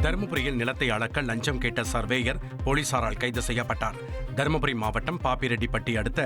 தருமபுரியில் நிலத்தை அளக்க லஞ்சம் கேட்ட சர்வேயர் போலீசாரால் கைது செய்யப்பட்டார். தருமபுரி மாவட்டம் பாப்பிரெட்டிப்பட்டி அடுத்த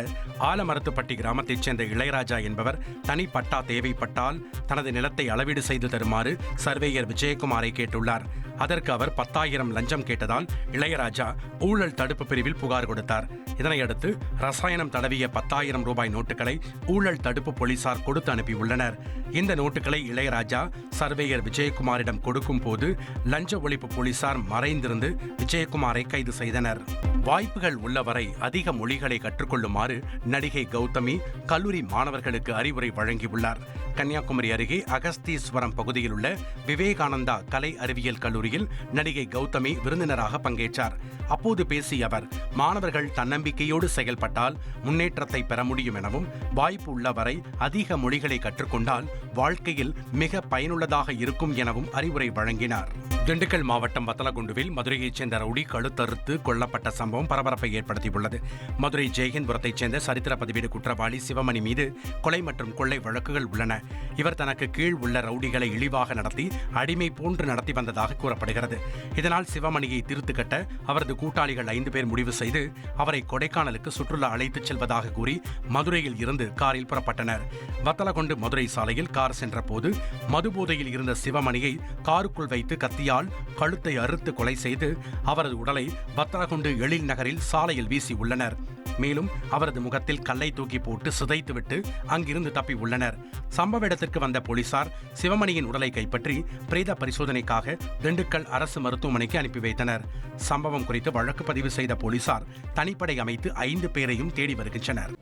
ஆலமரத்துப்பட்டி கிராமத்தைச் சேர்ந்த இளையராஜா என்பவர் தனி பட்டா தேவைப்பட்டால் தனது நிலத்தை அளவீடு செய்து தருமாறு சர்வேயர் விஜயகுமாரை கேட்டுள்ளார். அதற்கு அவர் 10,000 லஞ்சம் கேட்டதால் இளையராஜா ஊழல் தடுப்பு பிரிவில் புகார் கொடுத்தார். இதனையடுத்து ரசாயனம் தடவிய 10,000 ரூபாய் நோட்டுகளை ஊழல் தடுப்பு போலீசார் கொடுத்து அனுப்பியுள்ளனர். இந்த நோட்டுகளை இளையராஜா சர்வேயர் விஜயகுமாரிடம் கொடுக்கும் போது லஞ்ச ஒழிப்பு போலீசார் மறைந்திருந்து விஜயகுமாரை கைது செய்தனர். வாய்ப்புகள் உள்ளவரை அதிக மொழிகளை கற்றுக்கொள்ளுமாறு நடிகை கௌதமி கல்லூரி மாணவர்களுக்கு அறிவுரை வழங்கியுள்ளார். கன்னியாகுமரி அருகே அகஸ்தீஸ்வரம் பகுதியில் உள்ள விவேகானந்தா கலை அறிவியல் கல்லூரியில் நடிகை கௌதமி விருந்தினராக பங்கேற்றார். அப்போது பேசிய அவர், மாணவர்கள் தன்னம்பிக்கையோடு செயல்பட்டால் முன்னேற்றத்தை பெற முடியும் எனவும், வாய்ப்பு உள்ளவரை அதிக மொழிகளை கற்றுக்கொண்டால் வாழ்க்கையில் மிக பயனுள்ளதாக இருக்கும் எனவும் அறிவுரை வழங்கினார். திண்டுக்கல் மாவட்டம் வத்தலகுண்டுவில் மதுரையைச் சேர்ந்த ரவுடி கழுத்தறுத்து கொல்லப்பட்ட சம்பவம் பரபரப்பை ஏற்படுத்தியுள்ளது. மதுரை ஜெயஹிந்த்புரத்தைச் சேர்ந்த சரித்திர பதிவேடு குற்றவாளி சிவமணி மீது கொலை மற்றும் கொள்ளை வழக்குகள் உள்ளன. இவர் தனக்கு கீழ் உள்ள ரவுடிகளை இழிவாக நடத்தி அடிமை போன்று நடத்தி வந்ததாக கூறப்படுகிறது. இதனால் சிவமணியை தீர்த்து கட்ட அவரது கூட்டாளிகள் 5 பேர் முடிவு செய்து அவரை கொடைக்கானலுக்கு சுற்றுலா அழைத்துச் செல்வதாக கூறி மதுரையில் இருந்து காரில் புறப்பட்டனர். வத்தலகுண்டு மதுரை சாலையில் கார் சென்ற போது மதுபோதையில் இருந்த சிவமணியை காருக்குள் வைத்து கத்தியால் கழுத்தை அறுத்து கொலை செய்து அவரது உடலை வத்தலகுண்டு எழில் நகரில் சாலையில் வீசி உள்ளனர். மேலும் அவரது முகத்தில் கல்லை தூக்கி போட்டு சிதைத்துவிட்டு அங்கிருந்து தப்பி உள்ளனர். சம்பவ இடத்திற்கு வந்த போலீசார் சிவமணியின் உடலை கைப்பற்றி பிரேத பரிசோதனைக்காக திண்டுக்கல் அரசு மருத்துவமனைக்கு அனுப்பி வைத்தனர். சம்பவம் குறித்து வழக்கு பதிவு செய்த போலீசார் தனிப்படை அமைத்து 5 பேரையும் தேடி வருகின்றனர்.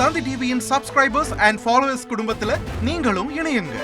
தந்தி டிவியின் சப்ஸ்கிரைபர்ஸ் அண்ட் ஃபாலோவர்ஸ் குடும்பத்தில் நீங்களும் இணையுங்க.